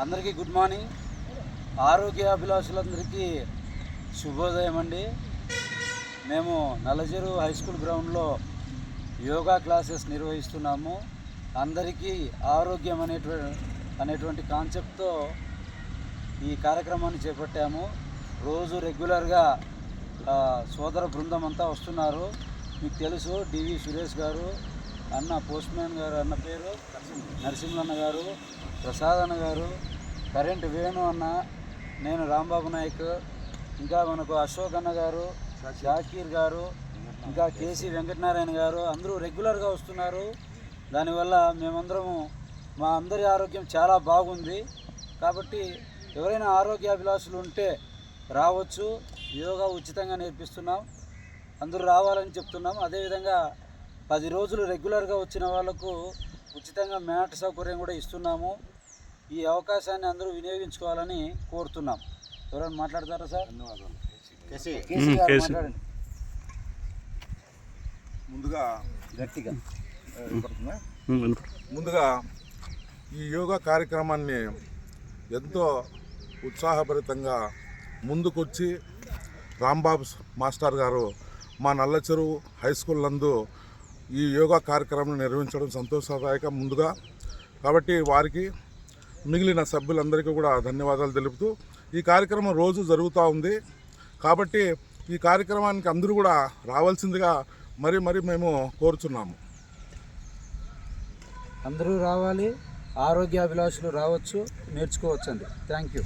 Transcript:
అందరికీ good morning. ఆరోగ్యాభిలాషులందరికీ శుభోదయం అండి. మేము నల్లజెరు హై స్కూల్ గ్రౌండ్లో యోగా క్లాసెస్ నిర్వహిస్తున్నాము. అందరికీ ఆరోగ్యం అనేటువంటి కాన్సెప్ట్తో ఈ కార్యక్రమాన్ని చేపట్టాము. రోజు రెగ్యులర్గా సోదర బృందం అంతా వస్తున్నారు. మీకు తెలుసు, డివి సురేష్ గారు, అన్న పోస్ట్ మ్యాన్ గారు, అన్న పేరు నరసింహన్న గారు, ప్రసాద్ అన్న గారు, కరెంట్ వేణు అన్న, నేను రాంబాబు నాయక్, ఇంకా మనకు అశోక్ అన్న గారు, షాకీర్ గారు, ఇంకా కేసీ వెంకటనారాయణ గారు అందరూ రెగ్యులర్గా వస్తున్నారు. దానివల్ల మేమందరము మా అందరి ఆరోగ్యం చాలా బాగుంది. కాబట్టి ఎవరైనా ఆరోగ్యాభిలాషులు ఉంటే రావచ్చు. యోగా ఉచితంగా నేర్పిస్తున్నాం, అందరూ రావాలని చెప్తున్నాం. అదేవిధంగా 10 రోజులు రెగ్యులర్గా వచ్చిన వాళ్ళకు ఉచితంగా మ్యాట్ సౌకర్యం కూడా ఇస్తున్నాము. ఈ అవకాశాన్ని అందరూ వినియోగించుకోవాలని కోరుతున్నాం. ఎవరైనా మాట్లాడతారా సార్? ధన్యవాదాలు. మాట్లాడండి. ముందుగా గట్టిగా ముందుగా ఈ యోగా కార్యక్రమాన్ని ఎంతో ఉత్సాహభరితంగా ముందుకొచ్చి రాంబాబు మాస్టర్ గారు మా నల్లచెరువు హై స్కూల్ నందు ఈ యోగా కార్యక్రమం నిర్వహించడం సంతోషదాయకం ముందుగా. కాబట్టి వారికి మిగిలిన సభ్యులందరికీ కూడా ధన్యవాదాలు తెలుపుతూ ఈ కార్యక్రమం రోజు జరుగుతూ ఉంది. కాబట్టి ఈ కార్యక్రమానికి అందరూ కూడా రావాల్సిందిగా మరి మేము కోరుచున్నాము. అందరూ రావాలి, ఆరోగ్యాభిలాషులు రావచ్చు, నేర్చుకోవచ్చండి. Thank you.